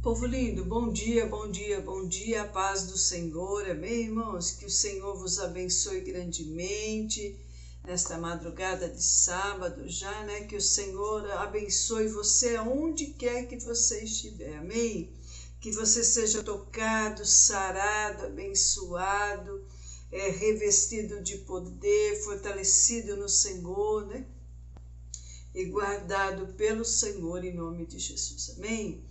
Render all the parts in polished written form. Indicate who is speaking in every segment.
Speaker 1: Povo lindo, bom dia, bom dia, bom dia, a paz do Senhor, amém, irmãos? Que o Senhor vos abençoe grandemente nesta madrugada de sábado já, né? Que o Senhor abençoe você aonde quer que você estiver, amém? Que você seja tocado, sarado, abençoado, revestido de poder, fortalecido no Senhor, né? E guardado pelo Senhor em nome de Jesus, amém?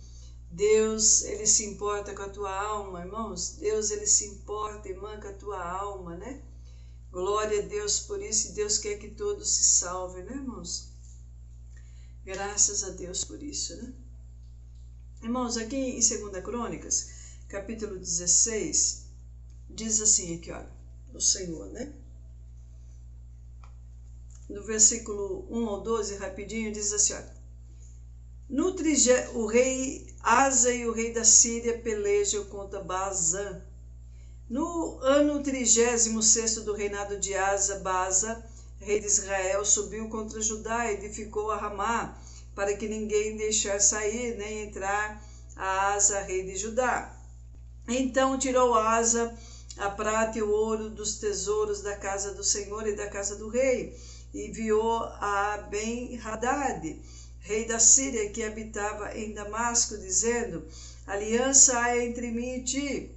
Speaker 1: Deus, Ele se importa com a tua alma, irmãos. Deus, Ele se importa, irmã, com a tua alma, né? Glória a Deus por isso, e Deus quer que todos se salvem, né, irmãos? Graças a Deus por isso, né? Irmãos, aqui em 2 Crônicas, capítulo 16, diz assim aqui, olha, o Senhor, né? No versículo 1 ao 12, rapidinho, diz assim, olha. O rei Asa e o rei da Síria pelejam contra Baasa. No ano 36º do reinado de Asa, Baasa, rei de Israel, subiu contra Judá e edificou a Ramá, para que ninguém deixar sair nem entrar a Asa, rei de Judá. Então tirou Asa a prata e o ouro dos tesouros da casa do Senhor e da casa do rei, e enviou a Ben-Hadad, rei da Síria, que habitava em Damasco, dizendo: aliança há entre mim e ti,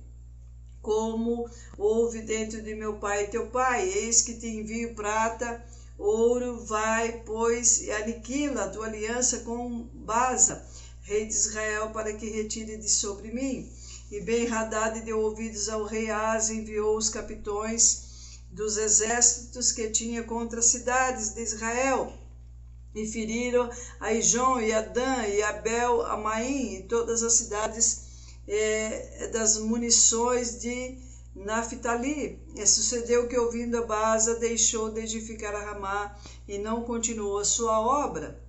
Speaker 1: como houve dentro de meu pai e teu pai. Eis que te envio prata, ouro, vai, pois, e aniquila a tua aliança com Baasa, rei de Israel, para que retire de sobre mim. E Ben-Hadad deu ouvidos ao rei Asa e enviou os capitões dos exércitos que tinha contra as cidades de Israel, e feriram a Ijon e a Dan e a Bel, a Maim e todas as cidades das munições de Naphtali. E sucedeu que, ouvindo a Baasa, deixou de edificar a Ramá e não continuou a sua obra.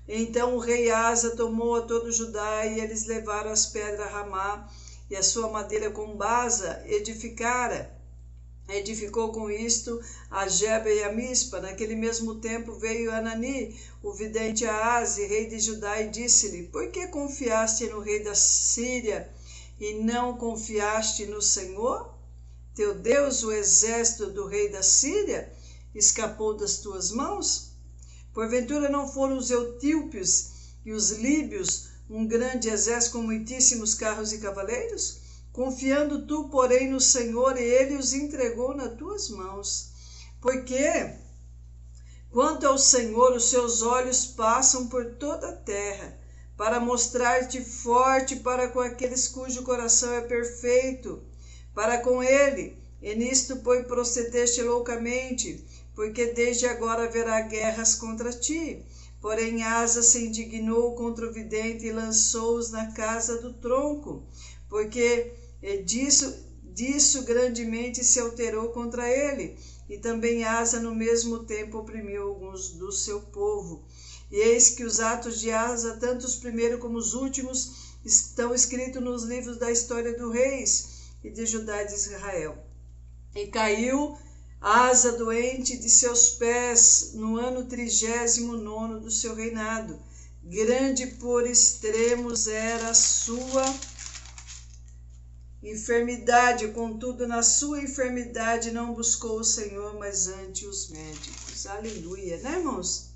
Speaker 1: Então o rei Asa tomou a todo Judá, e eles levaram as pedras a Ramá e a sua madeira com Baasa edificou com isto a Geba e a Mispa. Naquele mesmo tempo veio Anani, o vidente a Asa, rei de Judá, e disse-lhe: por que confiaste no rei da Síria e não confiaste no Senhor? Teu Deus, o exército do rei da Síria, escapou das tuas mãos? Porventura não foram os etíopes e os líbios um grande exército com muitíssimos carros e cavaleiros? Confiando tu, porém, no Senhor, e ele os entregou nas tuas mãos. Porque, quanto ao Senhor, os seus olhos passam por toda a terra, para mostrar-te forte para com aqueles cujo coração é perfeito, para com ele, e nisto, pois, procedeste loucamente, porque desde agora haverá guerras contra ti. Porém, Asa se indignou contra o vidente e lançou-os na casa do tronco, porque disso grandemente se alterou contra ele. E também Asa no mesmo tempo oprimiu alguns do seu povo. E eis que os atos de Asa, tanto os primeiros como os últimos, estão escritos nos livros da história dos reis e de Judá e de Israel. E caiu Asa doente de seus pés no ano 39º do seu reinado. Grande por extremos era a sua enfermidade, contudo, na sua enfermidade não buscou o Senhor, mas antes os médicos. Aleluia, né, irmãos?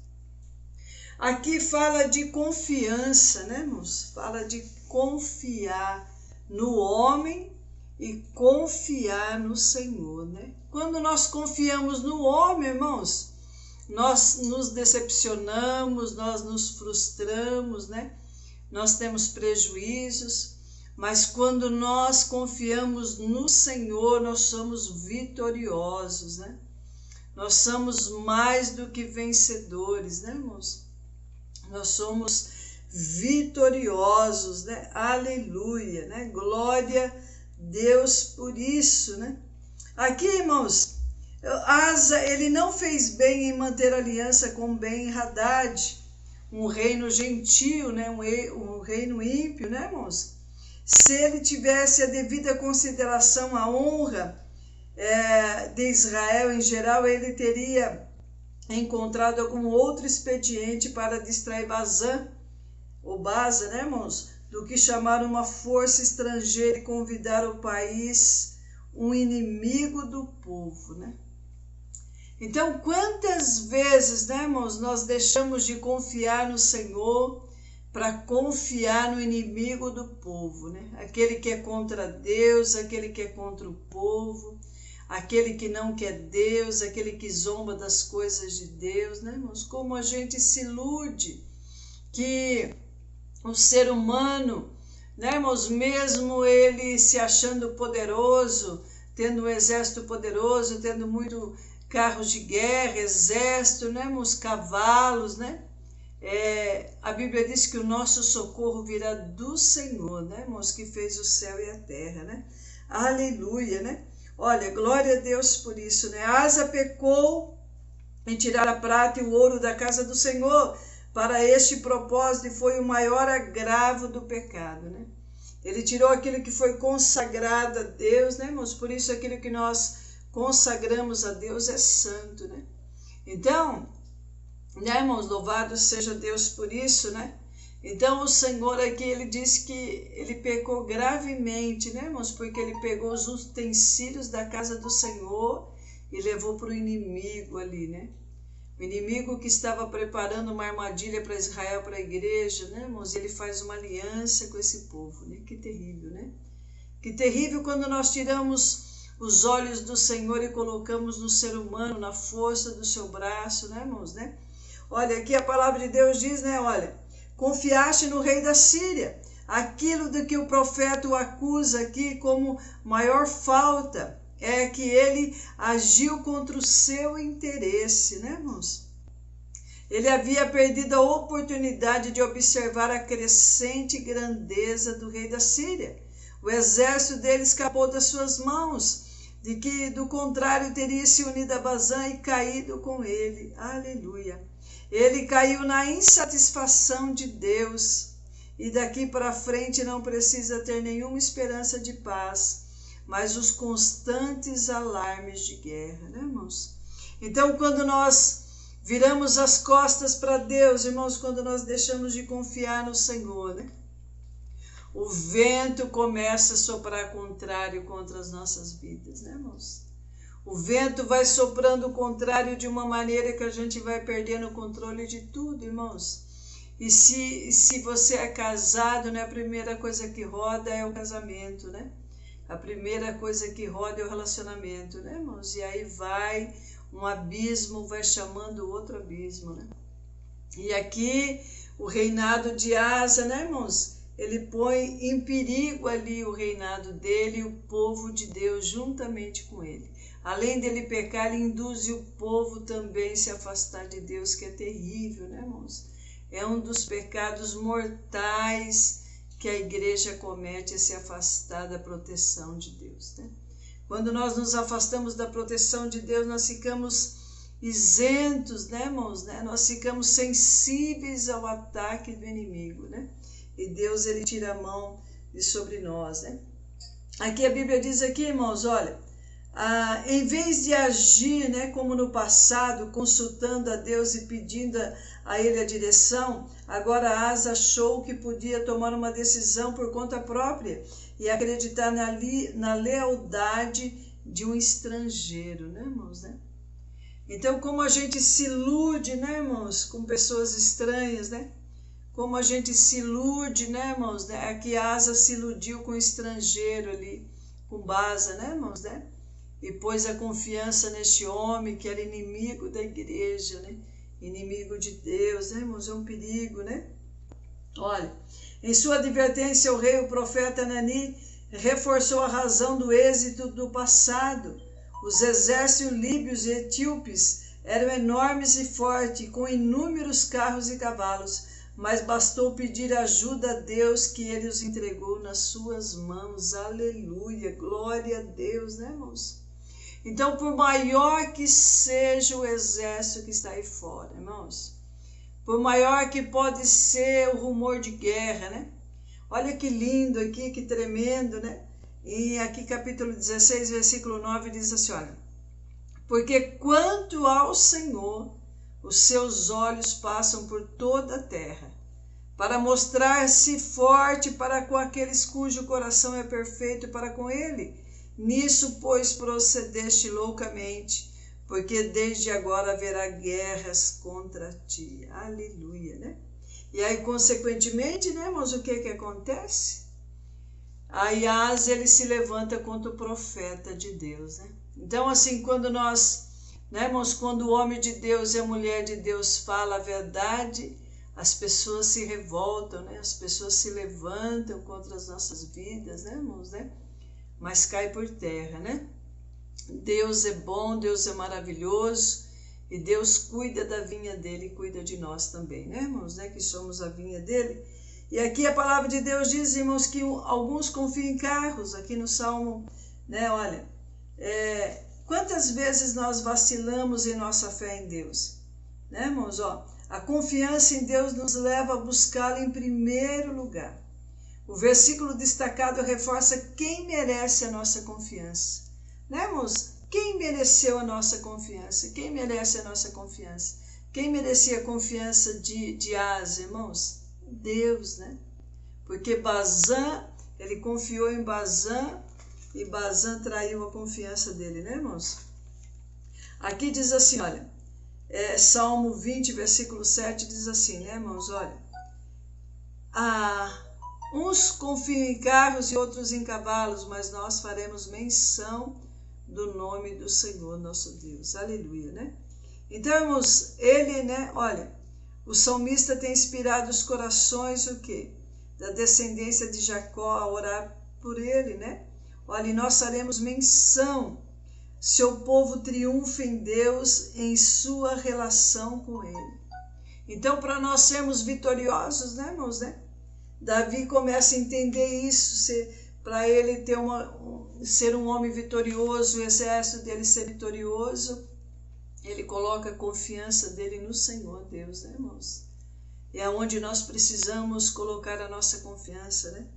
Speaker 1: Aqui fala de confiança, né, irmãos? Fala de confiar no homem e confiar no Senhor, né? Quando nós confiamos no homem, irmãos, nós nos decepcionamos, nós nos frustramos, né? Nós temos prejuízos. Mas quando nós confiamos no Senhor, nós somos vitoriosos, né? Nós somos mais do que vencedores, né, irmãos? Nós somos vitoriosos, né? Aleluia, né? Glória a Deus por isso, né? Aqui, irmãos, Asa, ele não fez bem em manter aliança com Ben-Hadad, um reino gentil, né? Um reino ímpio, né, irmãos? Se ele tivesse a devida consideração à honra de Israel em geral, ele teria encontrado algum outro expediente para distrair Baasa, né, irmãos, do que chamar uma força estrangeira e convidar o país um inimigo do povo, né? Então, quantas vezes, né, irmãos, nós deixamos de confiar no Senhor para confiar no inimigo do povo, né? Aquele que é contra Deus, aquele que é contra o povo, aquele que não quer Deus, aquele que zomba das coisas de Deus, né, irmãos? Como a gente se ilude que o ser humano, né, irmãos, mesmo ele se achando poderoso, tendo um exército poderoso, tendo muito carros de guerra, exército, né, irmãos, cavalos, né? A Bíblia diz que o nosso socorro virá do Senhor, né, irmãos, que fez o céu e a terra, né? Aleluia, né? Olha, glória a Deus por isso, né? Asa pecou em tirar a prata e o ouro da casa do Senhor. Para este propósito foi o maior agravo do pecado, né? Ele tirou aquilo que foi consagrado a Deus, né, irmãos? Por isso aquilo que nós consagramos a Deus é santo, né? Então, né, irmãos, louvado seja Deus por isso, né? Então o Senhor aqui, ele diz que ele pecou gravemente, né, irmãos? Porque ele pegou os utensílios da casa do Senhor e levou para o inimigo ali, né? O inimigo que estava preparando uma armadilha para Israel, para a igreja, né, irmãos? Ele faz uma aliança com esse povo, né? Que terrível, né? Que terrível quando nós tiramos os olhos do Senhor e colocamos no ser humano, na força do seu braço, né, irmãos, né? Olha, aqui a palavra de Deus diz, né, olha, confiaste no rei da Síria, aquilo do que o profeta o acusa aqui como maior falta é que ele agiu contra o seu interesse, né, irmãos? Ele havia perdido a oportunidade de observar a crescente grandeza do rei da Síria. O exército dele escapou das suas mãos, de que, do contrário, teria se unido a Bazã e caído com ele. Aleluia. Ele caiu na insatisfação de Deus e daqui para frente não precisa ter nenhuma esperança de paz, mas os constantes alarmes de guerra, né, irmãos? Então, quando nós viramos as costas para Deus, irmãos, quando nós deixamos de confiar no Senhor, né? O vento começa a soprar contrário contra as nossas vidas, né, irmãos? O vento vai soprando o contrário de uma maneira que a gente vai perdendo o controle de tudo, irmãos. E se você é casado, né, a primeira coisa que roda é o casamento, né? A primeira coisa que roda é o relacionamento, né, irmãos? E aí vai um abismo, vai chamando outro abismo, né? E aqui o reinado de Asa, né, irmãos? Ele põe em perigo ali o reinado dele e o povo de Deus juntamente com ele. Além dele pecar, ele induz o povo também a se afastar de Deus, que é terrível, né, irmãos? É um dos pecados mortais que a igreja comete, é se afastar da proteção de Deus, né? Quando nós nos afastamos da proteção de Deus, nós ficamos isentos, né, irmãos? Né? Nós ficamos sensíveis ao ataque do inimigo, né? E Deus, ele tira a mão de sobre nós, né? Aqui a Bíblia diz aqui, irmãos, olha, em vez de agir, né, como no passado, consultando a Deus e pedindo a ele a direção, agora Asa achou que podia tomar uma decisão por conta própria e acreditar na lealdade de um estrangeiro, né, irmãos, né? Então, como a gente se ilude, né, irmãos, com pessoas estranhas, né? Como a gente se ilude, né, irmãos, né? Aqui Asa se iludiu com o estrangeiro ali, com Baza, né, irmãos, né? E pôs a confiança neste homem que era inimigo da igreja, né? Inimigo de Deus, né, irmãos? É um perigo, né? Olha, em sua advertência, o rei, o profeta Anani, reforçou a razão do êxito do passado. Os exércitos líbios e etíopes eram enormes e fortes, com inúmeros carros e cavalos, mas bastou pedir ajuda a Deus que ele os entregou nas suas mãos. Aleluia, glória a Deus, né, irmãos? Então, por maior que seja o exército que está aí fora, irmãos, por maior que pode ser o rumor de guerra, né? Olha que lindo aqui, que tremendo, né? E aqui capítulo 16, versículo 9, diz assim, olha, porque quanto ao Senhor, os seus olhos passam por toda a terra, para mostrar-se forte para com aqueles cujo coração é perfeito para com ele. Nisso, pois, procedeste loucamente, porque desde agora haverá guerras contra ti. Aleluia, né? E aí, consequentemente, né, irmãos, o que acontece? Aí Asa, ele se levanta contra o profeta de Deus, né? Então, assim, quando nós, né, irmãos, quando o homem de Deus e a mulher de Deus fala a verdade, as pessoas se revoltam, né? As pessoas se levantam contra as nossas vidas, né, irmãos, né? Mas cai por terra, né? Deus é bom, Deus é maravilhoso, e Deus cuida da vinha dele e cuida de nós também, né, irmãos, né? Que somos a vinha dele. E aqui a palavra de Deus diz, irmãos, que alguns confiam em carros, aqui no Salmo, né? Olha, quantas vezes nós vacilamos em nossa fé em Deus, né, irmãos? Ó, a confiança em Deus nos leva a buscá-lo em primeiro lugar. O versículo destacado reforça quem merece a nossa confiança, né, irmãos? Quem mereceu a nossa confiança? Quem merece a nossa confiança? Quem merecia a confiança de Asa, irmãos? Deus, né? Porque Bazã, ele confiou em Bazã e Bazã traiu a confiança dele, né, irmãos? Aqui diz assim, olha, Salmo 20, versículo 7 diz assim, né, irmãos? Olha, uns confiam em carros e outros em cavalos, mas nós faremos menção do nome do Senhor nosso Deus. Aleluia, né? Então, irmãos, ele, né, olha, o salmista tem inspirado os corações, o quê? Da descendência de Jacó a orar por ele, né? Olha, e nós faremos menção, seu povo triunfa em Deus em sua relação com ele. Então, para nós sermos vitoriosos, né, irmãos, né? Davi começa a entender isso, para ele ter ser um homem vitorioso, o exército dele ser vitorioso, ele coloca a confiança dele no Senhor Deus, né, irmãos? É onde nós precisamos colocar a nossa confiança, né?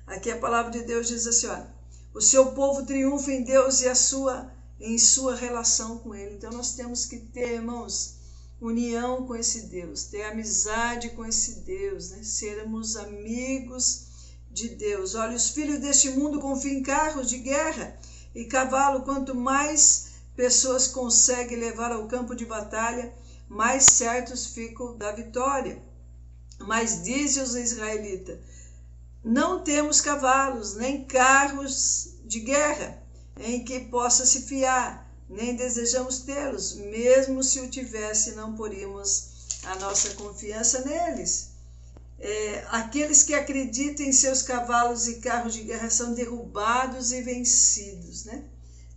Speaker 1: Aqui a palavra de Deus diz assim, olha, o seu povo triunfa em Deus e em sua relação com ele. Então nós temos que ter, irmãos, união com esse Deus, ter amizade com esse Deus, né? Sermos amigos de Deus. Olha, os filhos deste mundo confiam em carros de guerra e cavalo. Quanto mais pessoas conseguem levar ao campo de batalha, mais certos ficam da vitória. Mas dizem os israelitas, não temos cavalos, nem carros de guerra, em que possa se fiar, nem desejamos tê-los. Mesmo se o tivesse, não poríamos a nossa confiança neles. Aqueles que acreditam em seus cavalos e carros de guerra são derrubados e vencidos, né?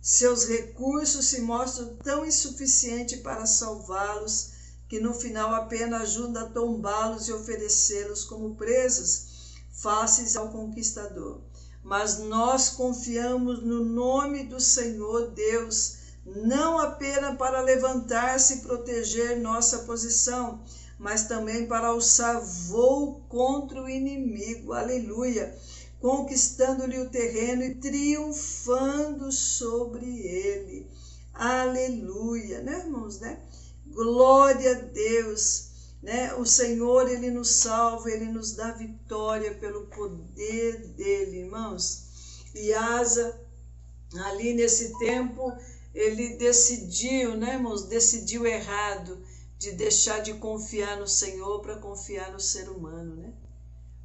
Speaker 1: Seus recursos se mostram tão insuficientes para salvá-los que no final apenas ajudam a tombá-los e oferecê-los como presas fáceis ao conquistador. Mas nós confiamos no nome do Senhor Deus, não apenas para levantar-se e proteger nossa posição, mas também para alçar voo contra o inimigo, aleluia, conquistando-lhe o terreno e triunfando sobre ele, aleluia, né, irmãos, né? Glória a Deus, né? O Senhor, ele nos salva, ele nos dá vitória pelo poder dele, irmãos. E Asa, ali nesse tempo, ele decidiu, né, irmãos, decidiu errado, de deixar de confiar no Senhor para confiar no ser humano, né?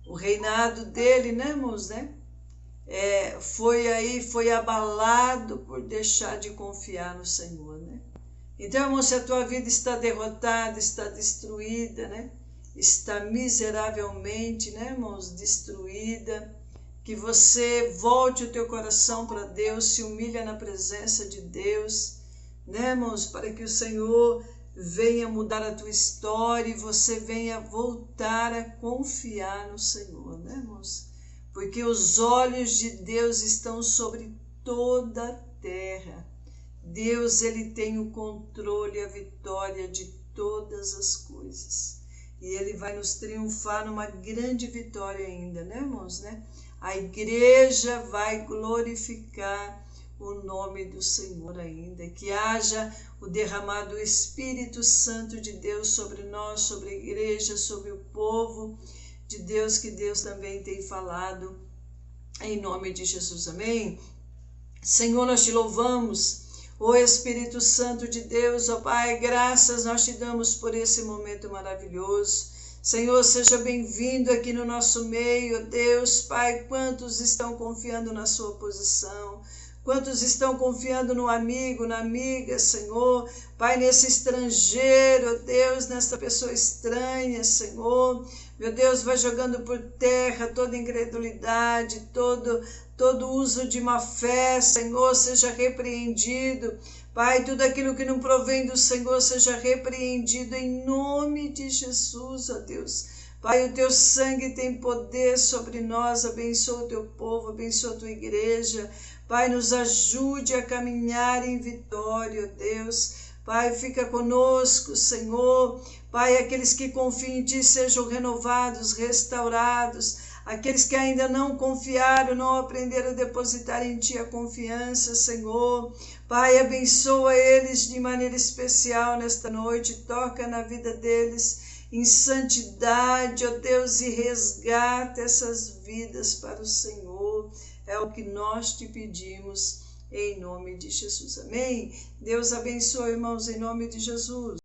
Speaker 1: O reinado dele, né, irmãos, né? Foi abalado por deixar de confiar no Senhor, né? Então, irmão, se a tua vida está derrotada, está destruída, né? Está miseravelmente, né, irmãos, destruída, que você volte o teu coração para Deus, se humilha na presença de Deus, né, irmãos, para que o Senhor venha mudar a tua história e você venha voltar a confiar no Senhor, né, irmãos? Porque os olhos de Deus estão sobre toda a terra. Deus, ele tem o controle e a vitória de todas as coisas. E ele vai nos triunfar numa grande vitória ainda, né, irmãos, né? A igreja vai glorificar o nome do Senhor ainda, que haja o derramado Espírito Santo de Deus sobre nós, sobre a igreja, sobre o povo, de Deus que Deus também tem falado, em nome de Jesus, amém? Senhor, nós te louvamos, ó Espírito Santo de Deus, ó Pai, graças nós te damos por esse momento maravilhoso. Senhor, seja bem-vindo aqui no nosso meio, ó Deus, Pai, quantos estão confiando na sua posição, quantos estão confiando no amigo, na amiga, Senhor, Pai, nesse estrangeiro, ó Deus, nessa pessoa estranha, Senhor, meu Deus, vai jogando por terra toda incredulidade, todo uso de má fé, Senhor, seja repreendido. Pai, tudo aquilo que não provém do Senhor seja repreendido em nome de Jesus, ó Deus. Pai, o teu sangue tem poder sobre nós, abençoa o teu povo, abençoa a tua igreja. Pai, nos ajude a caminhar em vitória, ó Deus. Pai, fica conosco, Senhor. Pai, aqueles que confiam em Ti sejam renovados, restaurados. Aqueles que ainda não confiaram, não aprenderam a depositar em Ti a confiança, Senhor. Pai, abençoa eles de maneira especial nesta noite. Toca na vida deles em santidade, ó Deus, e resgata essas vidas para o Senhor. É o que nós te pedimos, em nome de Jesus. Amém? Deus abençoe, irmãos, em nome de Jesus.